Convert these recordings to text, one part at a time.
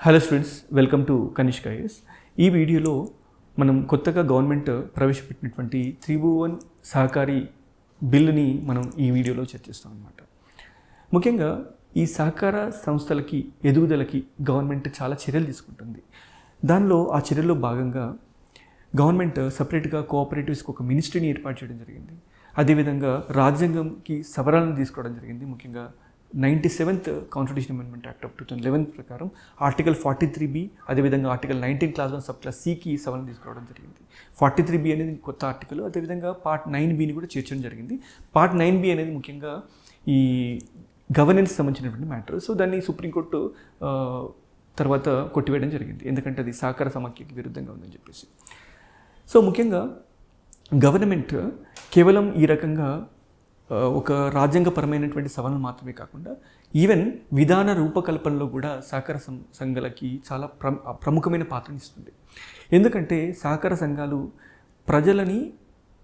Hello students, welcome to Kanishka is. ఈ వీడియోలో మనం కొత్తగా గవర్నమెంట్ ప్రవేశపెట్టినటువంటి త్రిభువన్ సహకారి బిల్లుని మనం ఈ వీడియోలో చర్చిస్తాం అన్నమాట. ముఖ్యంగా ఈ సహకార సంస్థలకి ఎదుగుదలకి గవర్నమెంట్ చాలా చర్యలు తీసుకుంటుంది. దానిలో ఆ చర్యల్లో భాగంగా గవర్నమెంట్ సపరేట్గా కోఆపరేటివ్స్కి ఒక మినిస్ట్రీని ఏర్పాటు చేయడం జరిగింది. అదేవిధంగా రాజ్యాంగంకి సవరణలు తీసుకోవడం జరిగింది. ముఖ్యంగా 97th constitution amendment act of 2011 ప్రకారం ఆర్టికల్ 43B, అదేవిధంగా ఆర్టికల్ 19 క్లాస్ 1 సబ్ క్లాస్ సికి సవరణ తీసుకురావడం జరిగింది. 43B అనేది కొత్త ఆర్టికల్, అదేవిధంగా పార్ట్ 9Bని కూడా చేర్చడం జరిగింది. పార్ట్ 9B అనేది ముఖ్యంగా ఈ గవర్నెన్స్ సంబంధించినటువంటి మ్యాటర్. సో దాన్ని సుప్రీంకోర్టు తర్వాత కొట్టివేయడం జరిగింది, ఎందుకంటే అది సహకార సమాఖ్యకి విరుద్ధంగా ఉందని చెప్పేసి. సో ముఖ్యంగా గవర్నమెంట్ కేవలం ఈ రకంగా ఒక రాజ్యాంగపరమైనటువంటి సవరణలు మాత్రమే కాకుండా ఈవెన్ విధాన రూపకల్పనలో కూడా సహకార సంఘాలకి చాలా ప్రముఖమైన పాత్రనిస్తుంది. ఎందుకంటే సహకార సంఘాలు ప్రజలని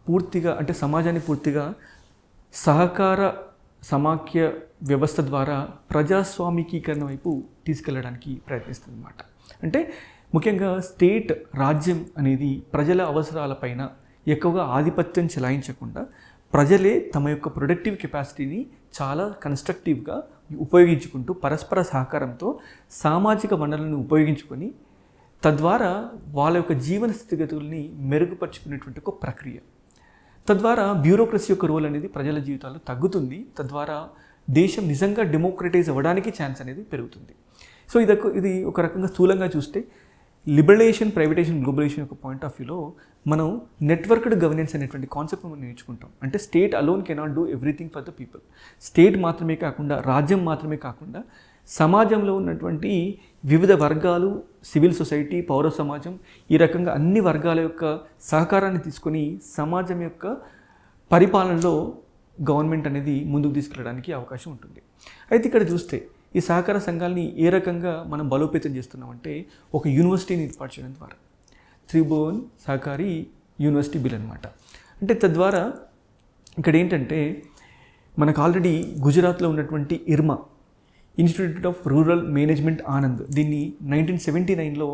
పూర్తిగా, అంటే సమాజాన్ని పూర్తిగా సహకార సమాఖ్య వ్యవస్థ ద్వారా ప్రజాస్వామికీకరణ వైపు తీసుకెళ్ళడానికి ప్రయత్నిస్తుంది అన్నమాట. అంటే ముఖ్యంగా స్టేట్, రాజ్యం అనేది ప్రజల అవసరాలపైన ఎక్కువగా ఆధిపత్యం చెలాయించకుండా ప్రజలే తమ యొక్క ప్రొడక్టివ్ కెపాసిటీని చాలా కన్స్ట్రక్టివ్గా ఉపయోగించుకుంటూ పరస్పర సహకారంతో సామాజిక వనరులను ఉపయోగించుకొని తద్వారా వాళ్ళ యొక్క జీవన స్థితిగతుల్ని మెరుగుపరుచుకునేటువంటి ఒక ప్రక్రియ. తద్వారా బ్యూరోక్రసీ యొక్క రోల్ అనేది ప్రజల జీవితాల్లో తగ్గుతుంది. తద్వారా దేశం నిజంగా డెమోక్రటైజ్ అవ్వడానికి ఛాన్స్ అనేది పెరుగుతుంది. సో ఇది ఒక రకంగా స్థూలంగా చూస్తే లిబరలైజేషన్, ప్రైవేటైజేషన్, గ్లోబలైజేషన్ యొక్క పాయింట్ ఆఫ్ వ్యూలో మనం నెట్వర్క్డ్ గవర్నెన్స్ అనేటువంటి కాన్సెప్ట్ మనం నేర్చుకుంటాం. అంటే state alone cannot do everything for the people. State మాత్రమే కాకుండా, రాజ్యం మాత్రమే కాకుండా సమాజంలో ఉన్నటువంటి వివిధ వర్గాలు, సివిల్ సొసైటీ, పౌర సమాజం, ఈ రకంగా అన్ని వర్గాల యొక్క సహకారాన్ని తీసుకొని సమాజం యొక్క పరిపాలనలో గవర్నమెంట్ అనేది ముందుకు తీసుకెళ్ళడానికి అవకాశం ఉంటుంది. అయితే ఇక్కడ చూస్తే ఈ సహకార సంఘాలని ఏ రకంగా మనం బలోపేతం చేస్తున్నామంటే ఒక యూనివర్సిటీని ఏర్పాటు చేయడం ద్వారా, త్రిభువన్ సహకారి యూనివర్సిటీ బిల్ అనమాట. అంటే తద్వారా ఇక్కడ ఏంటంటే మనకు ఆల్రెడీ గుజరాత్లో ఉన్నటువంటి IRMA, institute of rural management Anand, దీన్ని 1979లో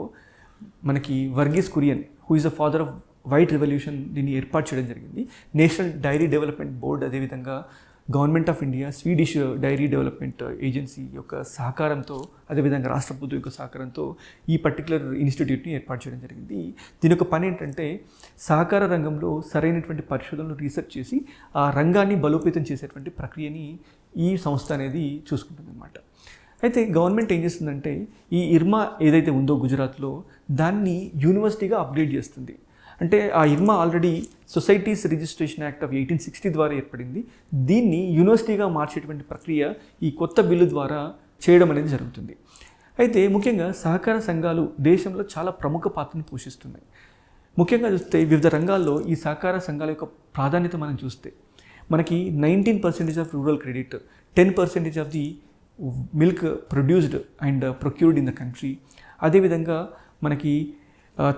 మనకి Varghese Kurien, who is the father of white revolution, దీన్ని ఏర్పాటు చేయడం జరిగింది. నేషనల్ డైరీ డెవలప్మెంట్ బోర్డ్, అదేవిధంగా government of India, Swedish dairy development agency యొక్క సహకారంతో, అదేవిధంగా రాష్ట్ర ప్రభుత్వం యొక్క సహకారంతో ఈ పర్టికులర్ ఇన్స్టిట్యూట్ని ఏర్పాటు చేయడం జరిగింది. దీని యొక్క పని ఏంటంటే సహకార రంగంలో సరైనటువంటి పరిశోధనలు రీసెర్చ్ చేసి ఆ రంగాన్ని బలోపేతం చేసేటువంటి ప్రక్రియని ఈ సంస్థ అనేది చూసుకుంటుంది అన్నమాట. అయితే గవర్నమెంట్ ఏం చేస్తుందంటే ఈ ఇర్మా ఏదైతే ఉందో గుజరాత్లో, దాన్ని యూనివర్సిటీగా అప్గ్రేడ్ చేస్తుంది. అంటే ఆ Irma already societies registration act of 1860 ద్వారా ఏర్పడింది. దీన్ని యూనివర్సిటీగా మార్చేటువంటి ప్రక్రియ ఈ కొత్త బిల్లు ద్వారా చేయడం అనేది జరుగుతుంది. అయితే ముఖ్యంగా సహకార సంఘాలు దేశంలో చాలా ప్రముఖ పాత్రను పోషిస్తున్నాయి. ముఖ్యంగా చూస్తే వివిధ రంగాల్లో ఈ సహకార సంఘాల యొక్క ప్రాధాన్యత మనం చూస్తే మనకి 19% of rural credit, 10% of the milk produced and procured in the country, అదేవిధంగా మనకి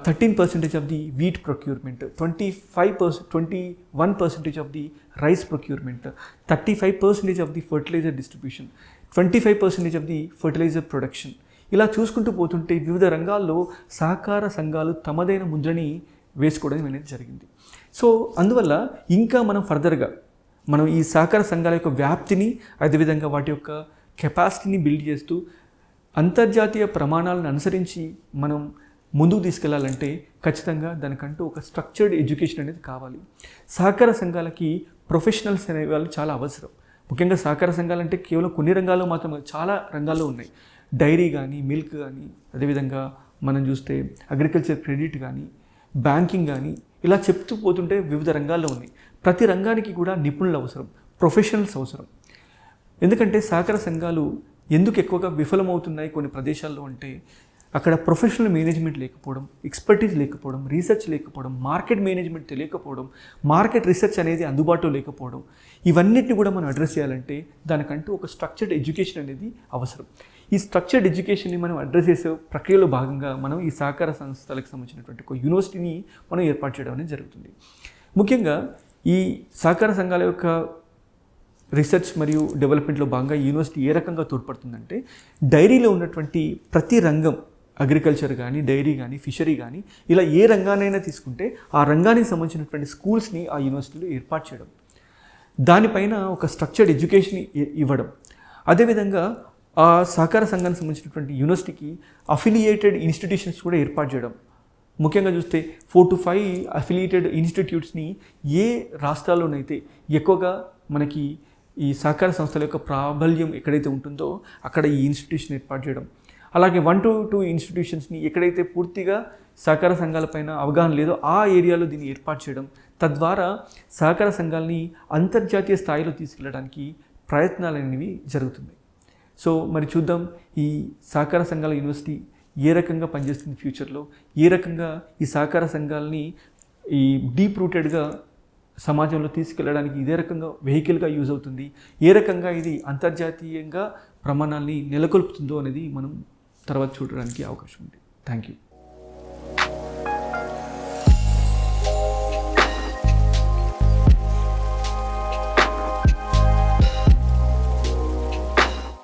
13% of the wheat procurement, 21% of the rice procurement, 35% of the fertiliser distribution, 25% of the fertiliser production. ఇలా చూసుకుంటూ పోతుంటే వివిధ రంగాల్లో సహకార సంఘాలు తమదైన ముద్రని వేసుకోవడం అనేది జరిగింది. సో అందువల్ల ఇంకా మనం ఫర్దర్గా మనం ఈ సహకార సంఘాల యొక్క వ్యాప్తిని, అదేవిధంగా వాటి యొక్క కెపాసిటీని బిల్డ్ చేస్తూ అంతర్జాతీయ ప్రమాణాలను అనుసరించి మనం ముందుకు తీసుకెళ్లాలంటే ఖచ్చితంగా దానికంటూ ఒక స్ట్రక్చర్డ్ ఎడ్యుకేషన్ అనేది కావాలి. సహకార సంఘాలకి ప్రొఫెషనల్స్ అనే వాళ్ళు చాలా అవసరం. ముఖ్యంగా సహకార సంఘాలంటే కేవలం కొన్ని రంగాల్లో మాత్రమే, చాలా రంగాల్లో ఉన్నాయి. డైరీ కానీ, మిల్క్ కానీ, అదేవిధంగా మనం చూస్తే అగ్రికల్చర్ క్రెడిట్ కానీ, బ్యాంకింగ్ కానీ, ఇలా చెప్తూ పోతుంటే వివిధ రంగాల్లో ఉన్నాయి. ప్రతి రంగానికి కూడా నిపుణులు అవసరం, ప్రొఫెషనల్స్ అవసరం. ఎందుకంటే సహకార సంఘాలు ఎందుకు ఎక్కువగా విఫలమవుతున్నాయి కొన్ని ప్రదేశాల్లో అంటే అక్కడ ప్రొఫెషనల్ మేనేజ్మెంట్ లేకపోవడం, ఎక్స్పర్టీస్ లేకపోవడం, రీసెర్చ్ లేకపోవడం, మార్కెట్ మేనేజ్మెంట్ తెలియకపోవడం, మార్కెట్ రీసెర్చ్ అనేది అందుబాటులో లేకపోవడం. ఇవన్నిటిని కూడా మనం అడ్రస్ చేయాలంటే దానికంటూ ఒక స్ట్రక్చర్డ్ ఎడ్యుకేషన్ అనేది అవసరం. ఈ స్ట్రక్చర్డ్ ఎడ్యుకేషన్ని మనం అడ్రస్ చేసే ప్రక్రియలో భాగంగా మనం ఈ సహకార సంస్థలకు సంబంధించినటువంటి ఒక యూనివర్సిటీని మనం ఏర్పాటు చేయడం అనేది జరుగుతుంది. ముఖ్యంగా ఈ సహకార సంఘాల యొక్క రీసెర్చ్ మరియు డెవలప్మెంట్లో భాగంగా యూనివర్సిటీ ఏ రకంగా తోడ్పడుతుందంటే డైరీలో ఉన్నటువంటి ప్రతి రంగం అగ్రికల్చర్ కానీ, డైరీ కానీ, ఫిషరీ కానీ, ఇలా ఏ రంగానైనా తీసుకుంటే ఆ రంగానికి సంబంధించినటువంటి స్కూల్స్ని ఆ యూనివర్సిటీలో ఏర్పాటు చేయడం, దానిపైన ఒక స్ట్రక్చర్డ్ ఎడ్యుకేషన్ ఇవ్వడం, అదేవిధంగా ఆ సహకార సంఘానికి సంబంధించినటువంటి యూనివర్సిటీకి అఫిలియేటెడ్ ఇన్స్టిట్యూషన్స్ కూడా ఏర్పాటు చేయడం. ముఖ్యంగా చూస్తే 4 to 5 అఫిలియేటెడ్ ఇన్స్టిట్యూట్స్ని ఏ రాష్ట్రాల్లోనైతే ఎక్కువగా మనకి ఈ సహకార సంస్థల యొక్క ప్రాబల్యం ఎక్కడైతే ఉంటుందో అక్కడ ఈ ఇన్స్టిట్యూషన్ ఏర్పాటు చేయడం. అలాగే 1 to 2 ఇన్స్టిట్యూషన్స్ని ఎక్కడైతే పూర్తిగా సహకార సంఘాలపైన అవగాహన లేదో ఆ ఏరియాలో దీన్ని ఏర్పాటు చేయడం. తద్వారా సహకార సంఘాలని అంతర్జాతీయ స్థాయిలో తీసుకెళ్ళడానికి ప్రయత్నాలు అనేవి జరుగుతున్నాయి. సో మరి చూద్దాం ఈ సహకార సంఘాల యూనివర్సిటీ ఏ రకంగా పనిచేస్తుంది ఫ్యూచర్లో, ఏ రకంగా ఈ సహకార సంఘాలని ఈ డీప్ రూటెడ్గా సమాజంలో తీసుకెళ్ళడానికి ఇదే రకంగా వెహికల్గా యూజ్ అవుతుంది, ఏ రకంగా ఇది అంతర్జాతీయంగా ప్రమాణాలని నెలకొల్పుతుందో అనేది మనం తర్వాత చూడడానికి అవకాశం ఉంది. Thank you.